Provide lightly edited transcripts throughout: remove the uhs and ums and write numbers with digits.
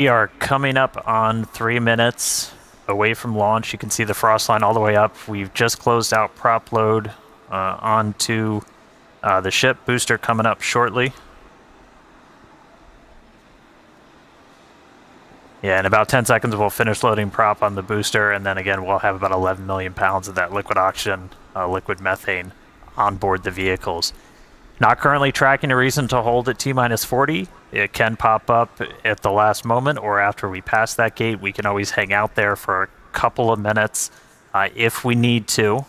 We are coming up on 3 minutes away from launch. You can see the frost line all the way up. We've just closed out prop load onto the ship. Booster coming up shortly. Yeah, in about 10 seconds we'll finish loading prop on the booster, and then again we'll have about 11 million pounds of that liquid oxygen, liquid methane on board the vehicles. Not currently tracking a reason to hold at T-minus 40. It can pop up at the last moment or after we pass that gate. We can always hang out there for a couple of minutes if we need to.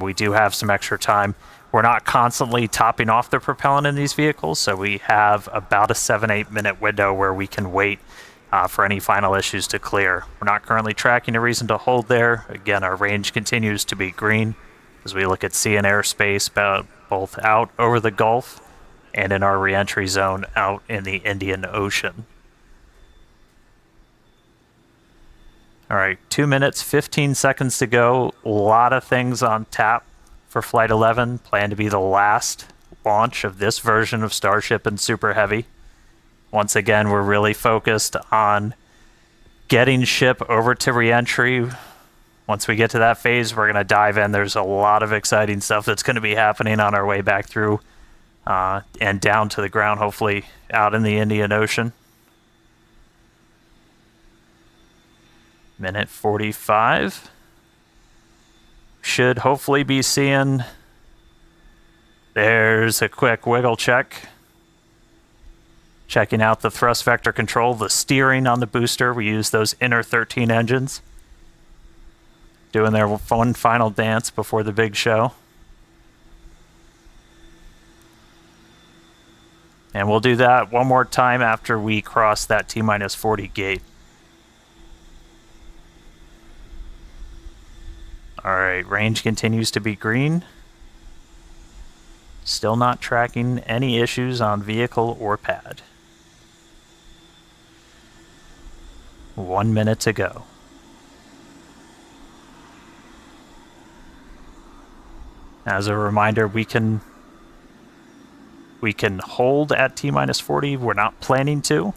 We do have some extra time. We're not constantly topping off the propellant in these vehicles, so we have about a 7-8 minute window where we can wait for any final issues to clear. We're not currently tracking a reason to hold there. Again, our range continues to be green as we look at sea and airspace both out over the Gulf and in our re-entry zone out in the Indian Ocean. All right, 2 minutes, 15 seconds to go. A lot of things on tap for Flight 11. Planned to be the last launch of this version of Starship and Super Heavy. Once again, we're really focused on getting ship over to re-entry. Once we get to that phase, we're going to dive in. There's a lot of exciting stuff that's going to be happening on our way back through and down to the ground, hopefully out in the Indian Ocean. Minute 45. Should hopefully be seeing... There's a quick wiggle check. Checking out the thrust vector control, the steering on the booster. We use those inner 13 engines. Doing their one final dance before the big show. And we'll do that one more time after we cross that T-minus 40 gate. Alright, range continues to be green. Still not tracking any issues on vehicle or pad. 1 minute to go. As a reminder, we can hold at T-minus 40. We're not planning to.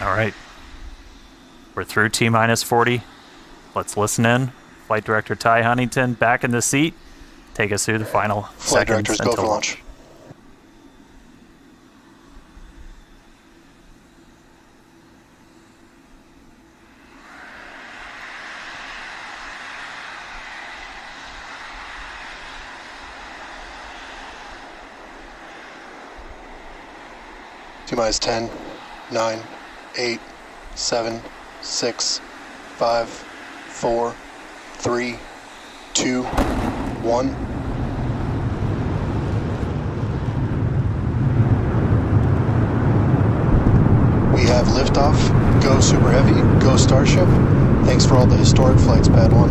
All right. We're through T-minus 40. Let's listen in. Flight Director Ty Huntington back in the seat. Take us through the final Flight seconds Directors, go for launch. T-minus 10, 9, 8, 7, 6, 5, 4, 3, 2, 1. We have liftoff. Go Super Heavy. Go Starship. Thanks for all the historic flights, Pad 1.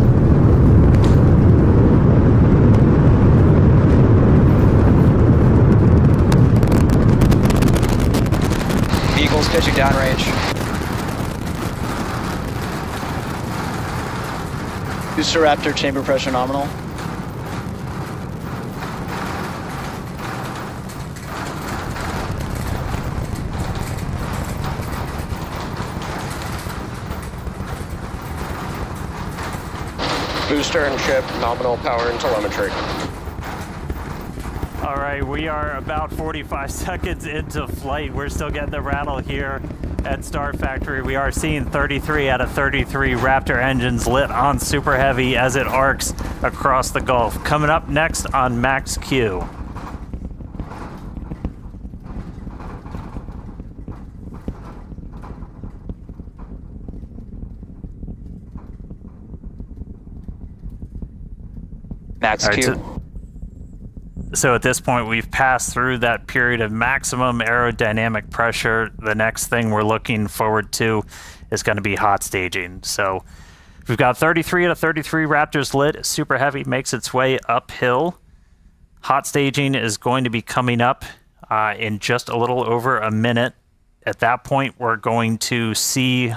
Vehicles pitching downrange. Booster Raptor chamber pressure nominal. Booster and ship, nominal power and telemetry. All right, we are about 45 seconds into flight. We're still getting the rattle here at Star Factory. We are seeing 33 out of 33 Raptor engines lit on Super Heavy as it arcs across the Gulf. Coming up next on Max Q. Max All right, Q. So at this point, we've passed through that period of maximum aerodynamic pressure. The next thing we're looking forward to is going to be hot staging. So we've got 33 out of 33 Raptors lit. Super Heavy makes its way uphill. Hot staging is going to be coming up in just a little over a minute. At that point, we're going to see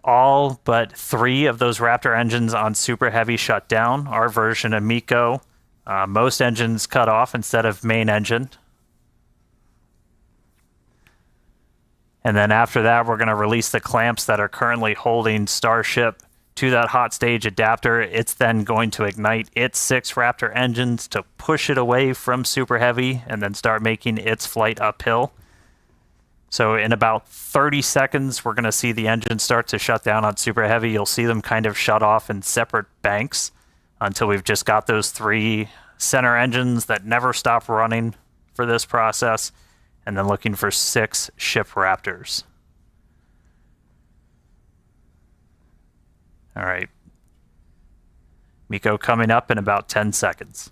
all but 3 of those Raptor engines on Super Heavy shut down. Our version of MECO, most engines cut off instead of main engine. And then after that, we're going to release the clamps that are currently holding Starship to that hot stage adapter. It's then going to ignite its 6 Raptor engines to push it away from Super Heavy and then start making its flight uphill. So in about 30 seconds, we're going to see the engines start to shut down on Super Heavy. You'll see them kind of shut off in separate banks until we've just got those 3 center engines that never stop running for this process, and then looking for 6 ship Raptors. All right. MECO coming up in about 10 seconds.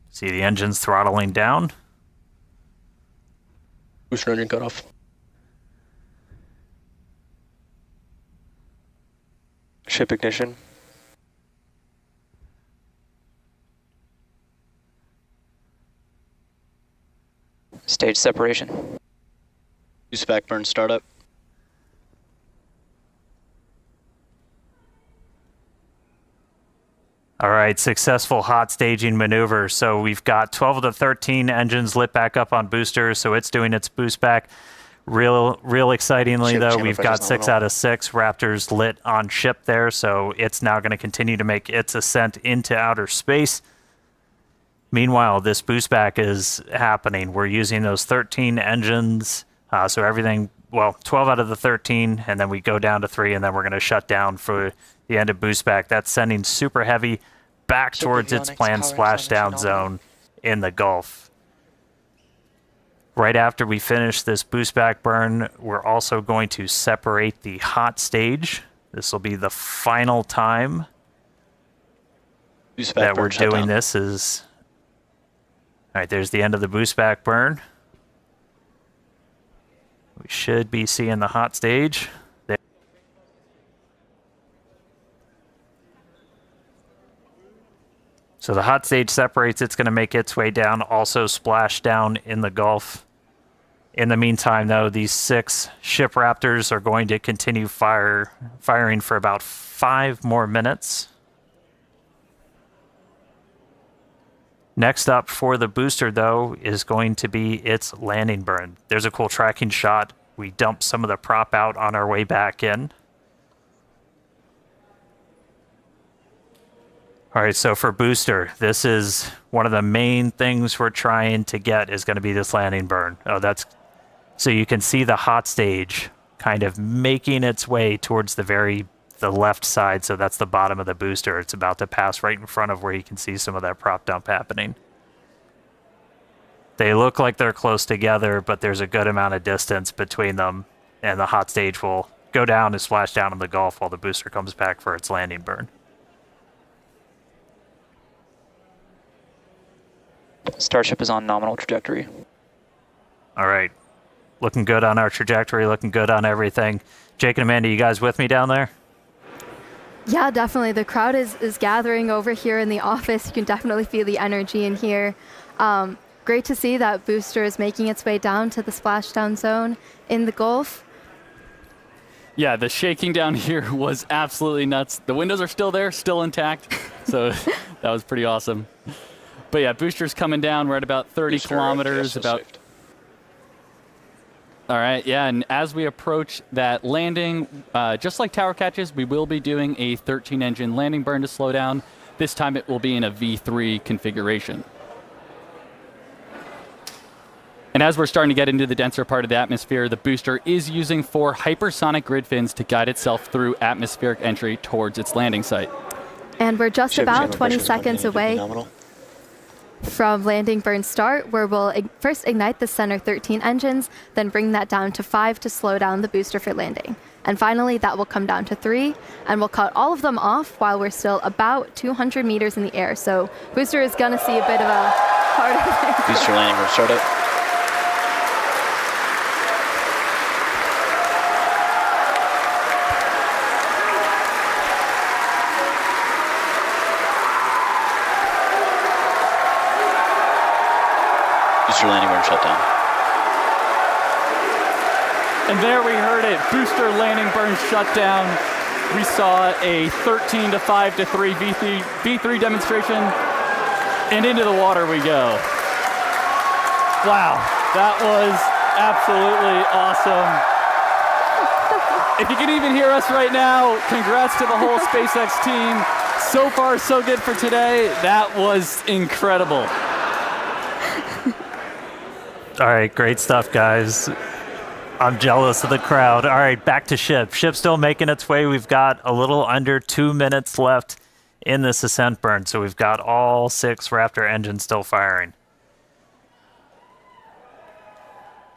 See the engines throttling down. Booster engine cutoff. Ship ignition. Stage separation. Boost back burn startup. All right, successful hot staging maneuver. So we've got 12 of the 13 engines lit back up on boosters, so it's doing its boost back. Real excitingly, Ship though, chamber we've pressure got is 6 nominal. out of 6 Raptors lit on ship there, so it's now going to continue to make its ascent into outer space. Meanwhile, this boost back is happening. We're using those 13 engines, so everything, well, 12 out of the 13, and then we go down to 3, and then we're going to shut down for the end of boost back. That's sending Super Heavy back towards its planned splashdown zone in the Gulf. Right after we finish this boost back burn, we're also going to separate the hot stage. This will be the final time Boost back that burn we're shut doing down. this. Is all right, there's the end of the boost back burn. We should be seeing the hot stage. There. So the hot stage separates. It's going to make its way down, also splash down in the Gulf. In the meantime, though, these 6 ship Raptors are going to continue firing for about 5 more minutes. Next up for the booster, though, is going to be its landing burn. There's a cool tracking shot. We dump some of the prop out on our way back in. All right, so for booster, this is one of the main things we're trying to get is going to be this landing burn. Oh, that's so you can see the hot stage kind of making its way towards the left side. So that's the bottom of the booster. It's about to pass right in front of where you can see some of that prop dump happening. They look like they're close together, but there's a good amount of distance between them, and the hot stage will go down and splash down in the Gulf while the booster comes back for its landing burn. Starship is on nominal trajectory. All right. Looking good on our trajectory, looking good on everything. Jake and Amanda, you guys with me down there? Yeah, definitely. The crowd is gathering over here in the office. You can definitely feel the energy in here. Great to see that booster is making its way down to the splashdown zone in the Gulf. Yeah, the shaking down here was absolutely nuts. The windows are still there, still intact. So that was pretty awesome. But yeah, booster's coming down. We're at about 30 Booster kilometers. FPS About. saved. All right, yeah, and as we approach that landing, just like tower catches, we will be doing a 13-engine landing burn to slow down. This time it will be in a V3 configuration. And as we're starting to get into the denser part of the atmosphere, the booster is using 4 hypersonic grid fins to guide itself through atmospheric entry towards its landing site. And we're just Ship about chamber 20 pressure is seconds 150 away nominal. from landing burn start, where we'll first ignite the center 13 engines, then bring that down to 5 to slow down the booster for landing. And finally, that will come down to 3, and we'll cut all of them off while we're still about 200 meters in the air. So booster is going to see a bit of a harder Booster landing burn startup. Booster landing burn shutdown. And there we heard it. Booster landing burn shut down. We saw a 13 to 5 to 3 V3 demonstration. And into the water we go. Wow, that was absolutely awesome. If you can even hear us right now, congrats to the whole SpaceX team. So far, so good for today. That was incredible. All right, great stuff, guys. I'm jealous of the crowd. All right, back to ship. Ship's still making its way. We've got a little under 2 minutes left in this ascent burn, so we've got all 6 Raptor engines still firing.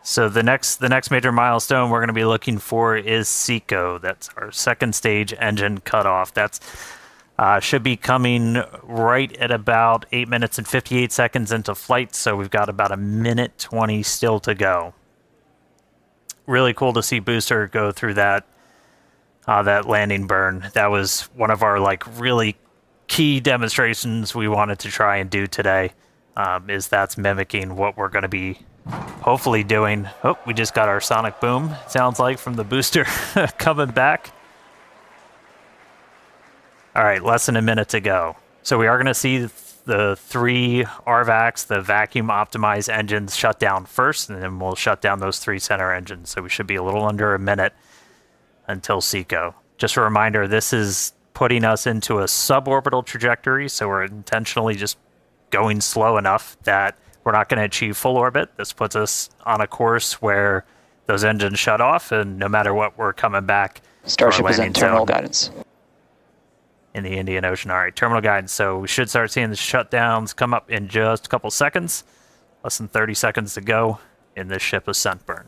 So the next major milestone we're going to be looking for is SECO. That's our second stage engine cutoff. That's should be coming right at about 8 minutes and 58 seconds into flight, so we've got about 1:20 still to go. Really cool to see Booster go through that landing burn. That was one of our really key demonstrations we wanted to try and do today. That's mimicking what we're going to be hopefully doing. Oh, we just got our sonic boom, sounds like, from the booster coming back. All right, less than a minute to go. So we are going to see the 3 RVACs, the vacuum optimized engines, shut down first, and then we'll shut down those 3 center engines. So we should be a little under a minute until SECO. Just a reminder, this is putting us into a suborbital trajectory, so we're intentionally just going slow enough that we're not going to achieve full orbit. This puts us on a course where those engines shut off, and no matter what, we're coming back. Starship is in terminal guidance. In the Indian Ocean. All right, terminal guidance. So we should start seeing the shutdowns come up in just a couple seconds. Less than 30 seconds to go in this ship ascent burn.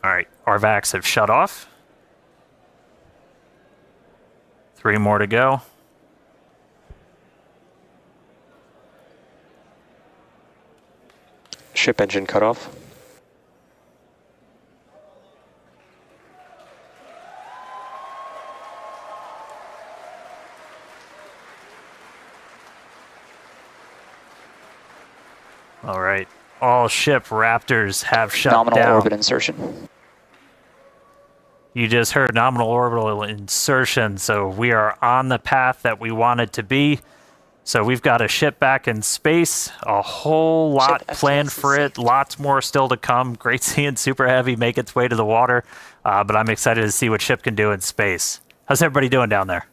All right, RVACs have shut off. 3 more to go. Ship engine cutoff. All right, all ship Raptors have shut down. Nominal orbit insertion. You just heard nominal orbital insertion, so we are on the path that we wanted to be. So we've got a ship back in space, a whole lot planned for it, lots more still to come. Great seeing Super Heavy make its way to the water, but I'm excited to see what ship can do in space. How's everybody doing down there?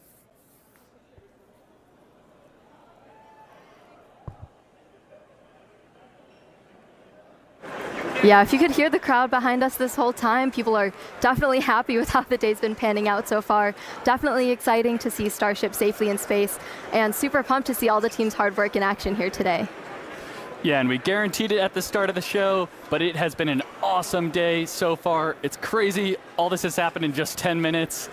Yeah, if you could hear the crowd behind us this whole time, people are definitely happy with how the day's been panning out so far. Definitely exciting to see Starship safely in space, and super pumped to see all the team's hard work in action here today. Yeah, and we guaranteed it at the start of the show, but it has been an awesome day so far. It's crazy. All this has happened in just 10 minutes.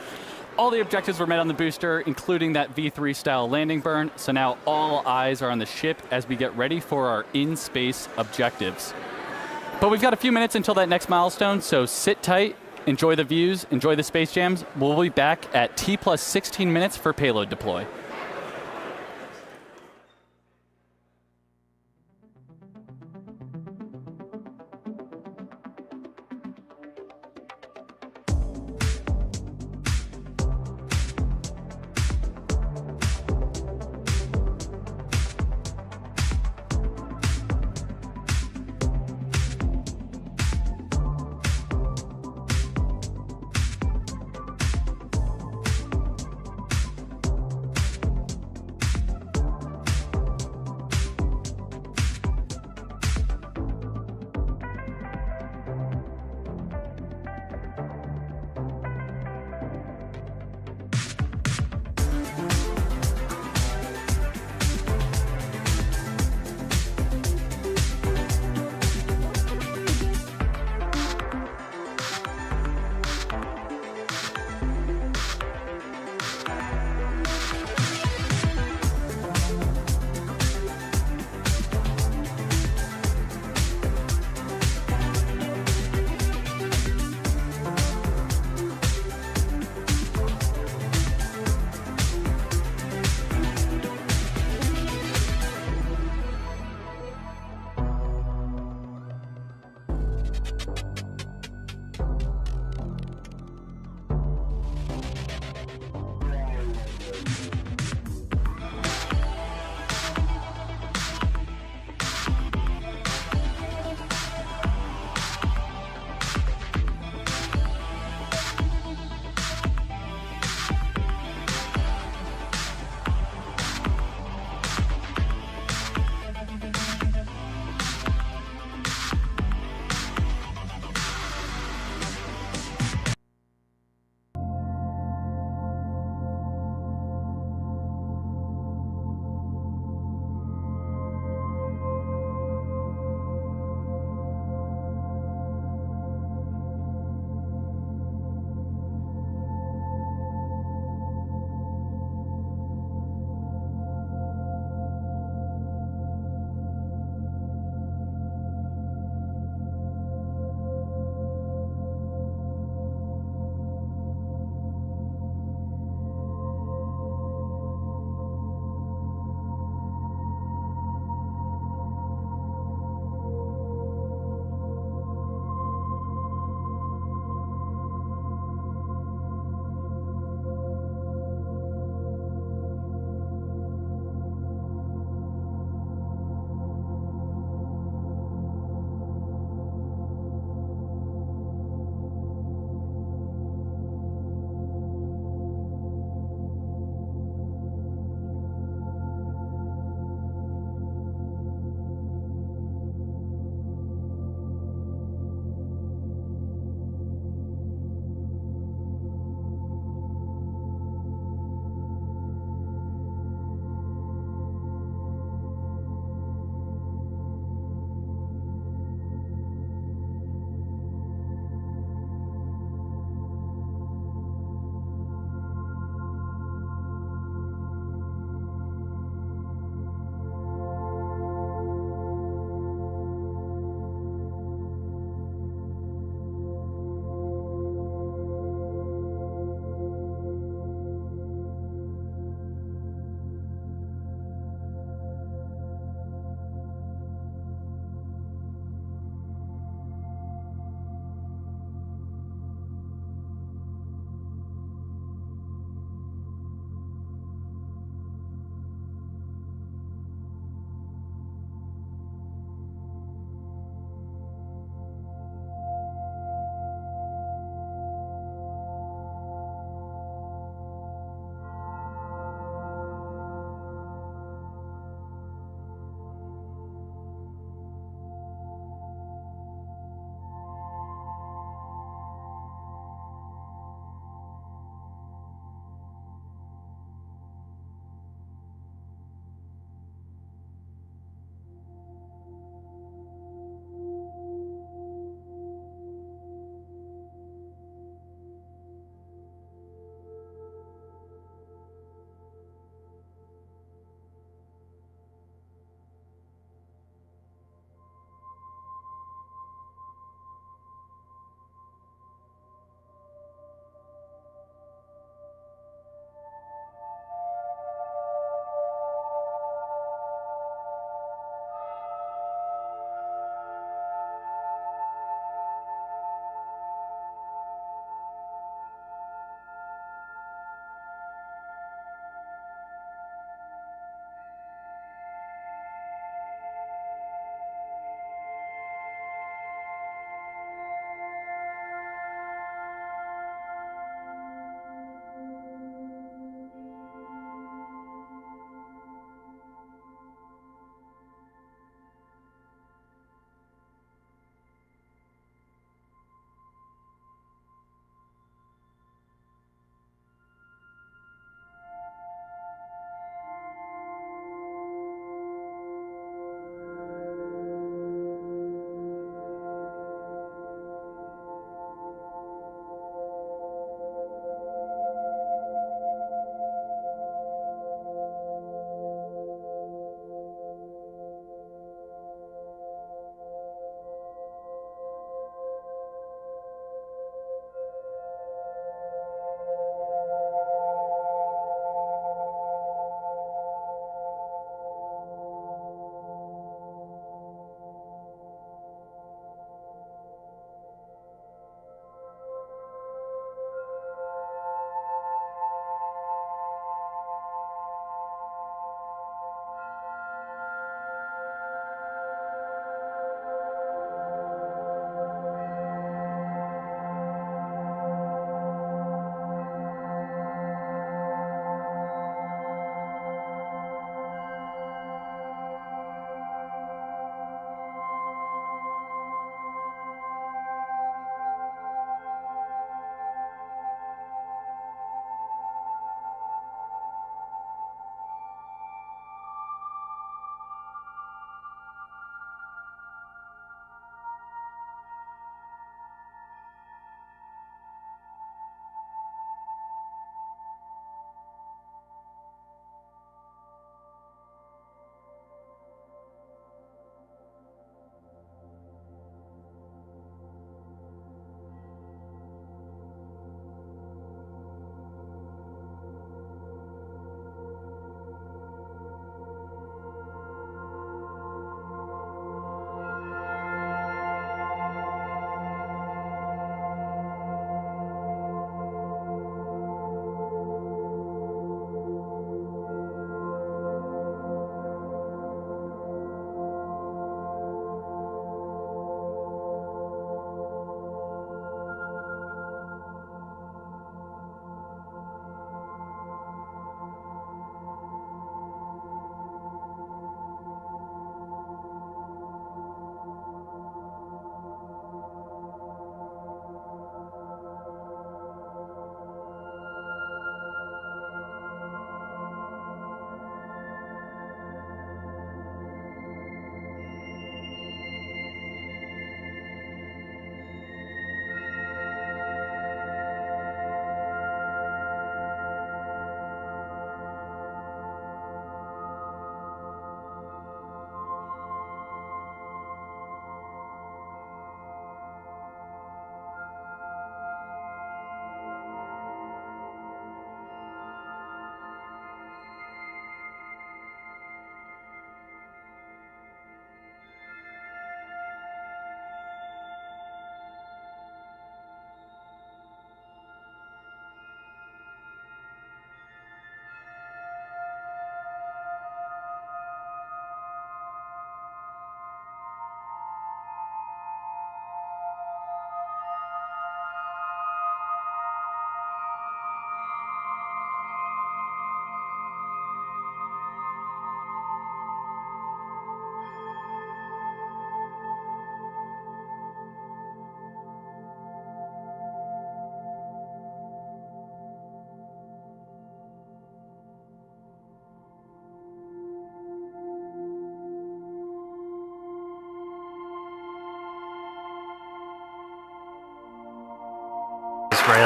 All the objectives were met on the booster, including that V3 style landing burn. So now all eyes are on the ship as we get ready for our in-space objectives. But we've got a few minutes until that next milestone, so sit tight, enjoy the views, enjoy the space jams. We'll be back at T plus 16 minutes for payload deploy.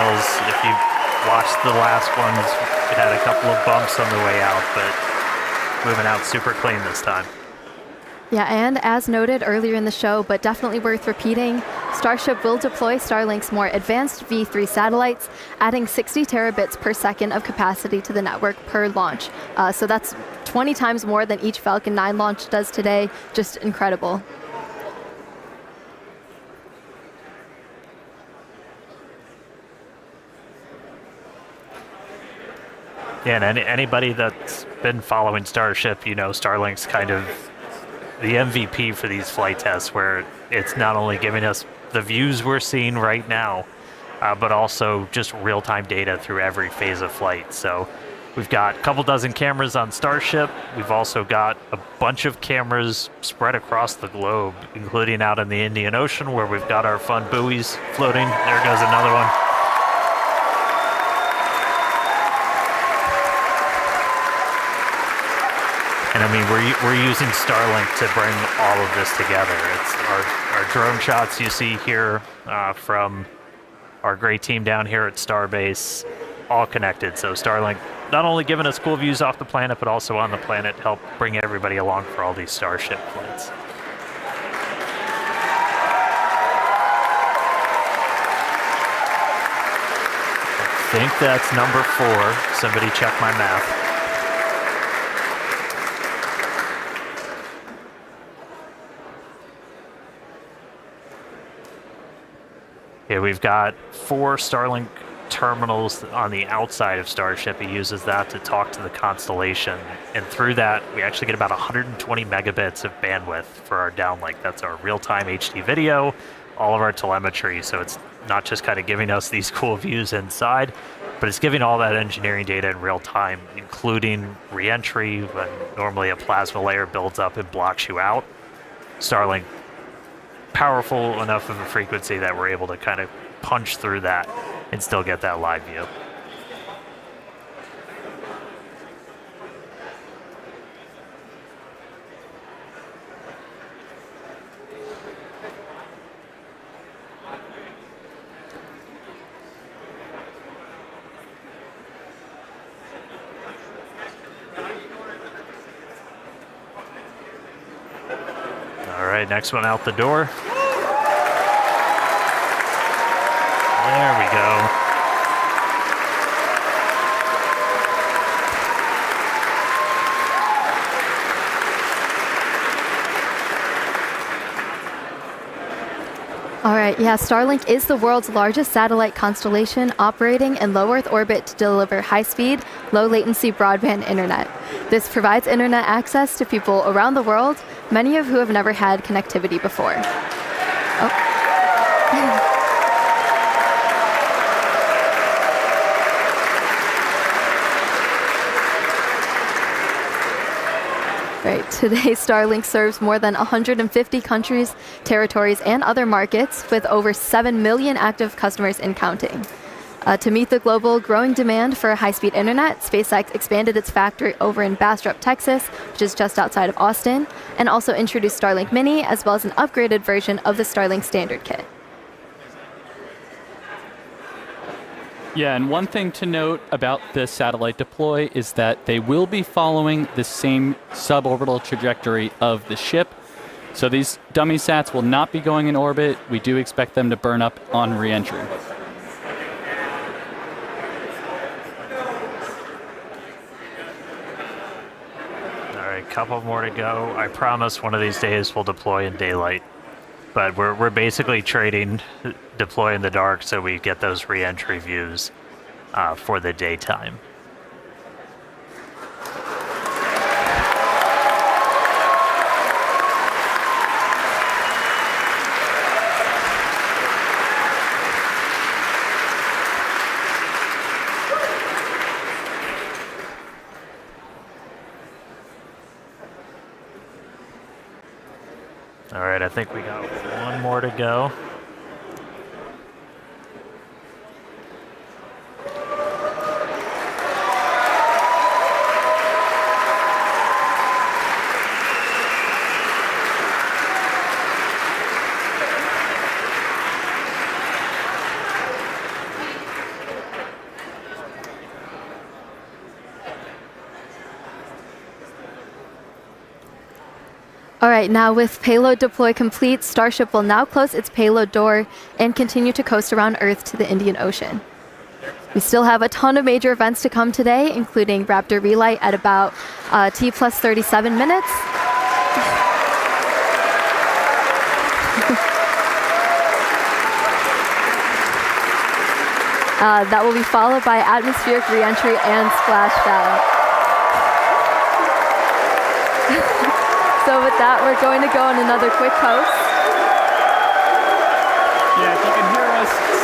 hills. If you watched the last ones, it had a couple of bumps on the way out, but moving out super clean this time. Yeah, and as noted earlier in the show, but definitely worth repeating, Starship will deploy Starlink's more advanced V3 satellites, adding 60 terabits per second of capacity to the network per launch. So that's 20 times more than each Falcon 9 launch does today. Just incredible. Yeah, and anybody that's been following Starship, you know Starlink's kind of the MVP for these flight tests, where it's not only giving us the views we're seeing right now, but also just real-time data through every phase of flight. So we've got a couple dozen cameras on Starship. We've also got a bunch of cameras spread across the globe, including out in the Indian Ocean, where we've got our fun buoys floating. There goes another one. And I mean, we're using Starlink to bring all of this together. It's our drone shots you see here from our great team down here at Starbase, all connected. So Starlink not only giving us cool views off the planet, but also on the planet, help bring everybody along for all these Starship flights. I think that's number 4. Somebody check my math. Yeah, we've got 4 Starlink terminals on the outside of Starship. He uses that to talk to the constellation. And through that, we actually get about 120 megabits of bandwidth for our downlink. That's our real-time HD video, all of our telemetry. So it's not just kind of giving us these cool views inside, but it's giving all that engineering data in real time, including re-entry, when normally a plasma layer builds up and blocks you out. Starlink, powerful enough of a frequency that we're able to kind of punch through that and still get that live view. All right, next one out the door. There we go. All right, yeah, Starlink is the world's largest satellite constellation operating in low Earth orbit to deliver high-speed, low-latency broadband internet. This provides internet access to people around the world, many of who have never had connectivity before. Oh. Right. Today, Starlink serves more than 150 countries, territories, and other markets, with over 7 million active customers and counting. To meet the global growing demand for high-speed internet, SpaceX expanded its factory over in Battraw, Texas, which is just outside of Austin, and also introduced Starlink Mini, as well as an upgraded version of the Starlink Standard Kit. Yeah, and one thing to note about the satellite deploy is that they will be following the same suborbital trajectory of the ship. So these dummy sats will not be going in orbit. We do expect them to burn up on re-entry. All right, couple more to go. I promise one of these days we'll deploy in daylight. But we're basically trading deploy in the dark so we get those re-entry views for the daytime. All right, I think we got one more to go. All right, now with payload deploy complete, Starship will now close its payload door and continue to coast around Earth to the Indian Ocean. We still have a ton of major events to come today, including Raptor relight at about T plus 37 minutes. That will be followed by atmospheric reentry and splashdown. So with that, we're going to go on another quick coast. Yeah, if you can hear us.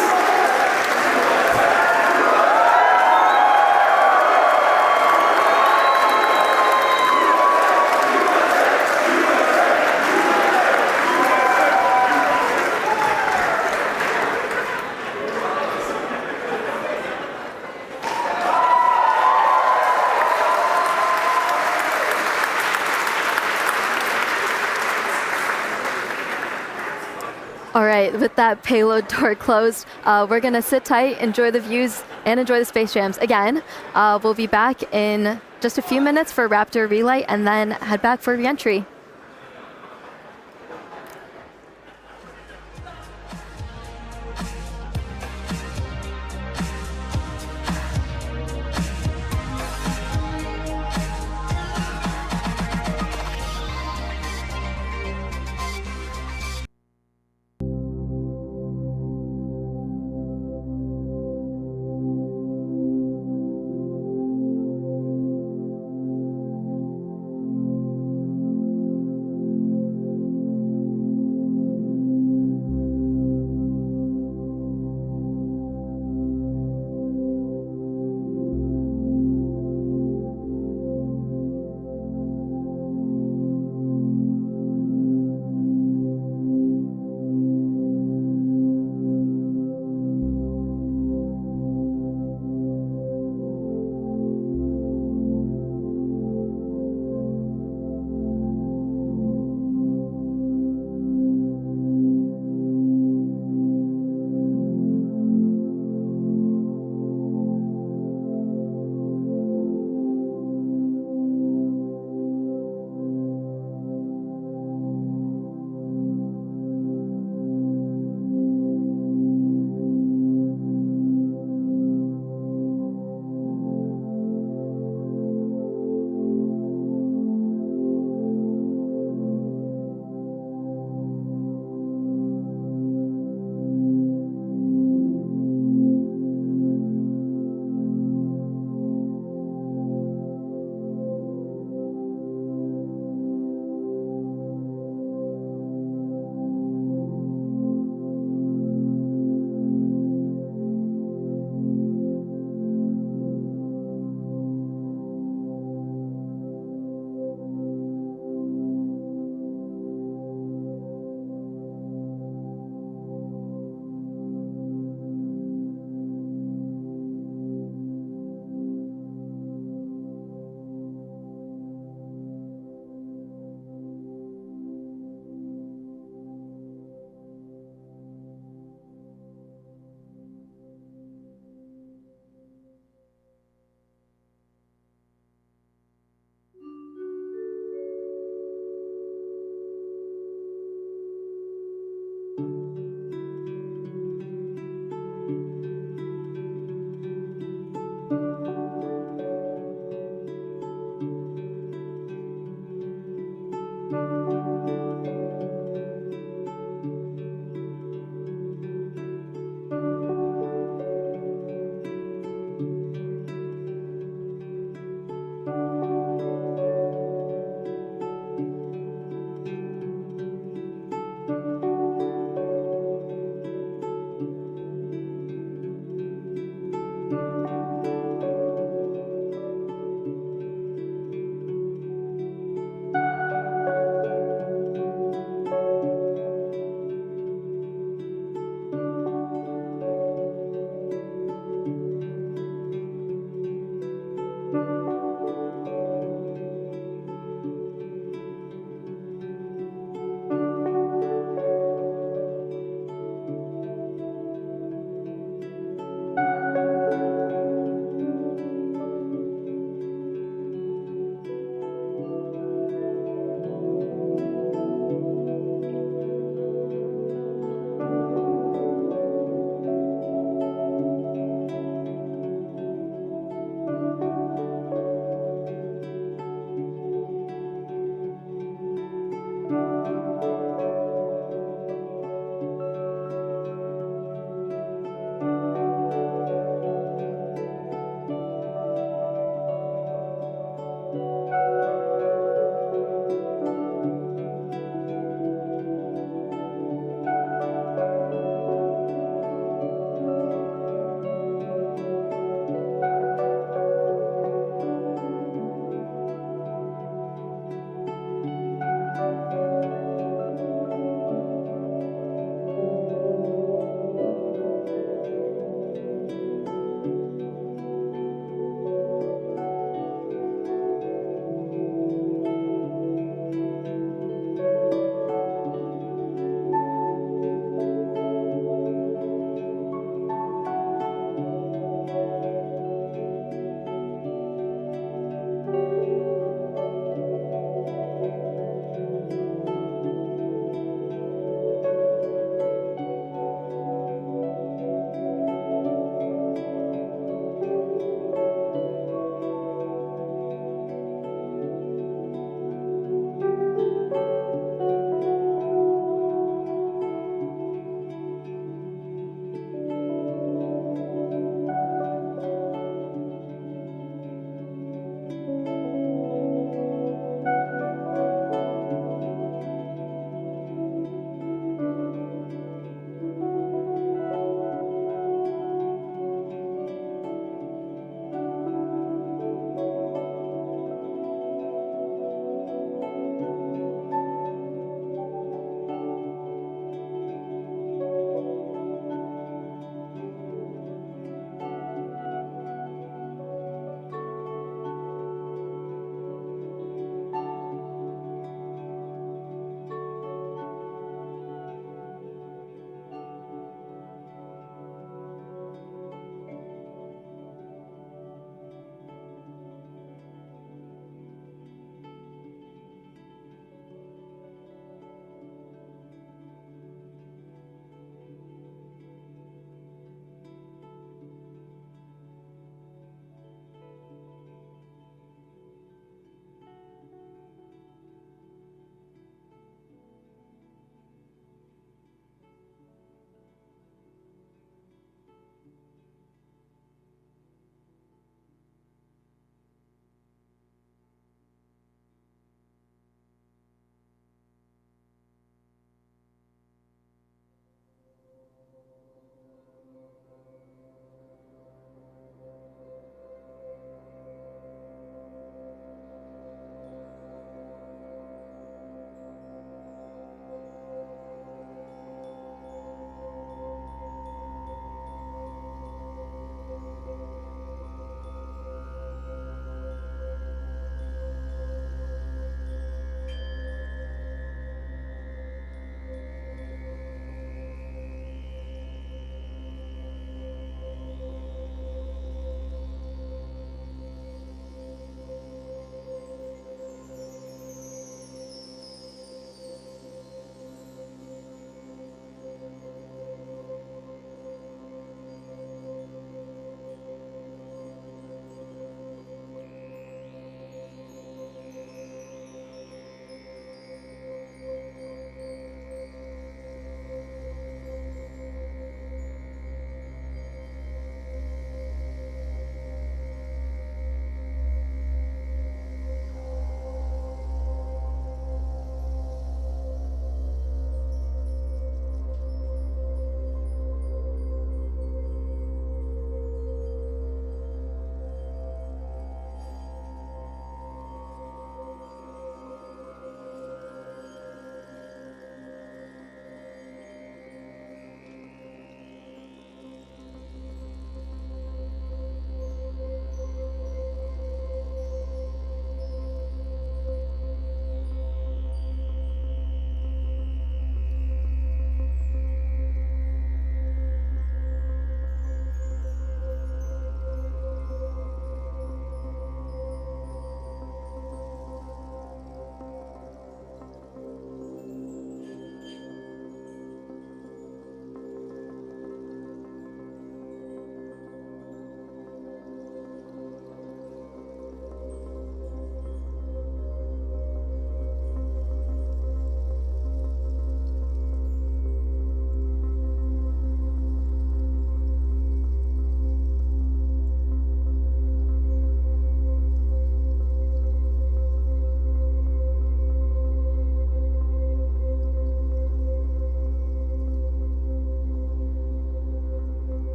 All right, with that payload door closed, we're going to sit tight, enjoy the views, and enjoy the space jams. Again, we'll be back in just a few minutes for Raptor relight and then head back for reentry.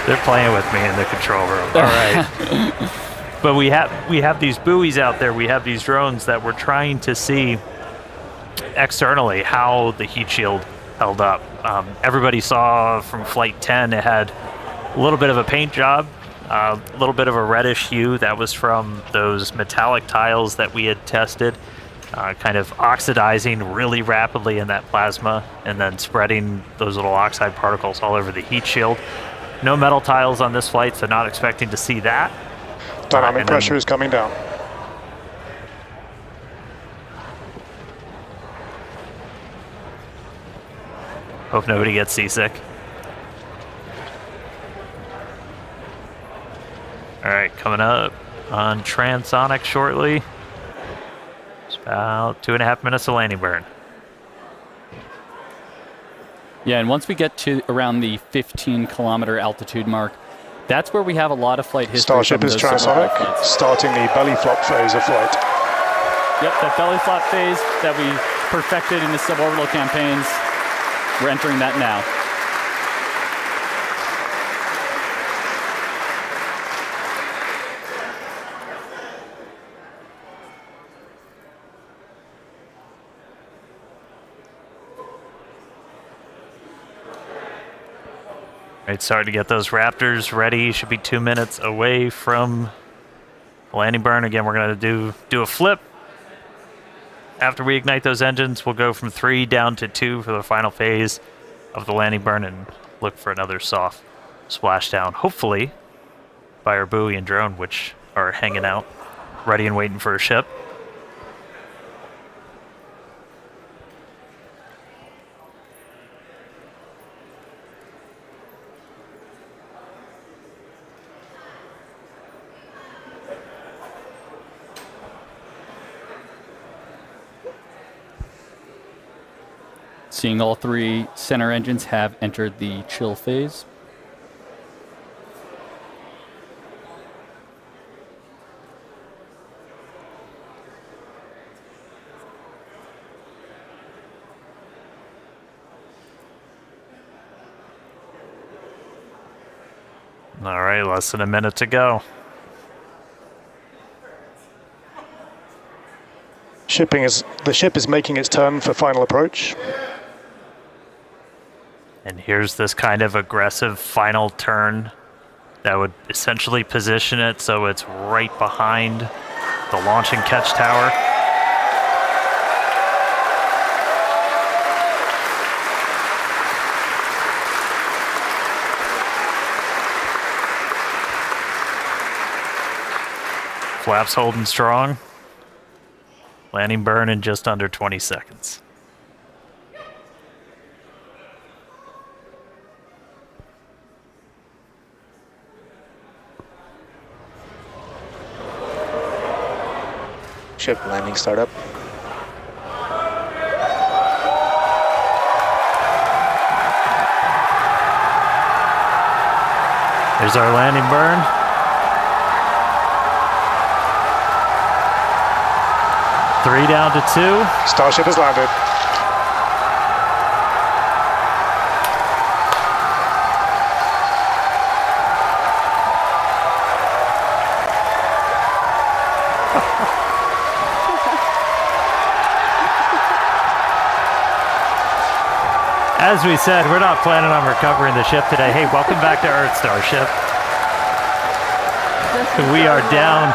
They're playing with me in the control room. All right. But we have these buoys out there. We have these drones that we're trying to see externally how the heat shield held up. Everybody saw from Flight 10 it had a little bit of a paint job, a little bit of a reddish hue. That was from those metallic tiles that we had tested, kind of oxidizing really rapidly in that plasma and then spreading those little oxide particles all over the heat shield. No metal tiles on this flight, so not expecting to see that. Dynamic pressure is coming down. Hope nobody gets seasick. All right, coming up on transonic shortly. It's about 2.5 minutes of landing burn. Yeah, and once we get to around the 15-kilometer altitude mark, that's where we have a lot of flight history. Starship is transonic, starting the belly flop phase of flight. Yep, that belly flop phase that we perfected in the suborbital campaigns. We're entering that now. Right, starting to get those Raptors ready. Should be 2 minutes away from landing burn. Again, we're going to do a flip. After we ignite those engines, we'll go from 3 down to 2 for the final phase of the landing burn and look for another soft splashdown, hopefully by our buoy and drone, which are hanging out, ready and waiting for a ship. Seeing all 3 center engines have entered the chill phase. All right, less than a minute to go. The ship is making its turn for final approach. And here's this kind of aggressive final turn that would essentially position it so it's right behind the launch and catch tower. Flaps holding strong. Landing burn in just under 20 seconds. Ship landing startup. There's our landing burn. Three down to 2. Starship has landed. As we said, we're not planning on recovering the ship today. Hey, welcome back to Earth, Starship. We are down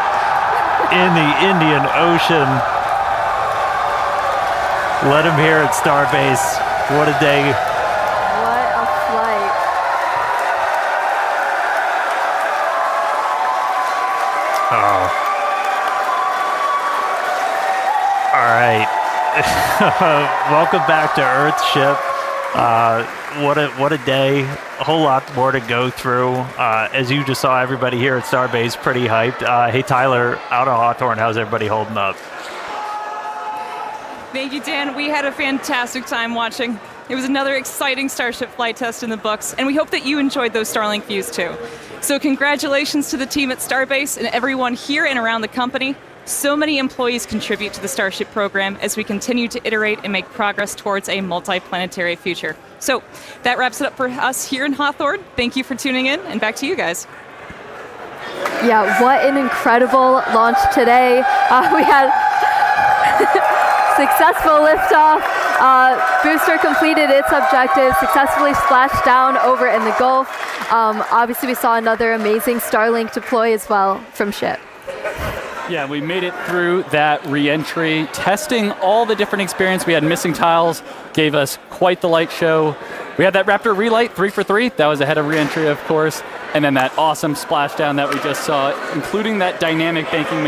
in the Indian Ocean. Let him hear at Starbase. What a day. What a flight. Oh. All right. Welcome back to Earth, ship. What a day. A whole lot more to go through. As you just saw, everybody here at Starbase pretty hyped. Hey, Tyler, out of Hawthorne, how's everybody holding up? Thank you, Dan. We had a fantastic time watching. It was another exciting Starship flight test in the books, and we hope that you enjoyed those Starlink views too. So congratulations to the team at Starbase and everyone here and around the company. So many employees contribute to the Starship program as we continue to iterate and make progress towards a multi-planetary future. So that wraps it up for us here in Hawthorne. Thank you for tuning in, and back to you guys. Yeah, what an incredible launch today. We had successful liftoff. Booster completed its objective, successfully splashed down over in the Gulf. Obviously, we saw another amazing Starlink deploy as well from ship. Yeah, we made it through that re-entry, testing all the different experience. We had missing tiles, gave us quite the light show. We had that Raptor relight, 3 for 3. That was ahead of re-entry, of course. And then that awesome splashdown that we just saw, including that dynamic banking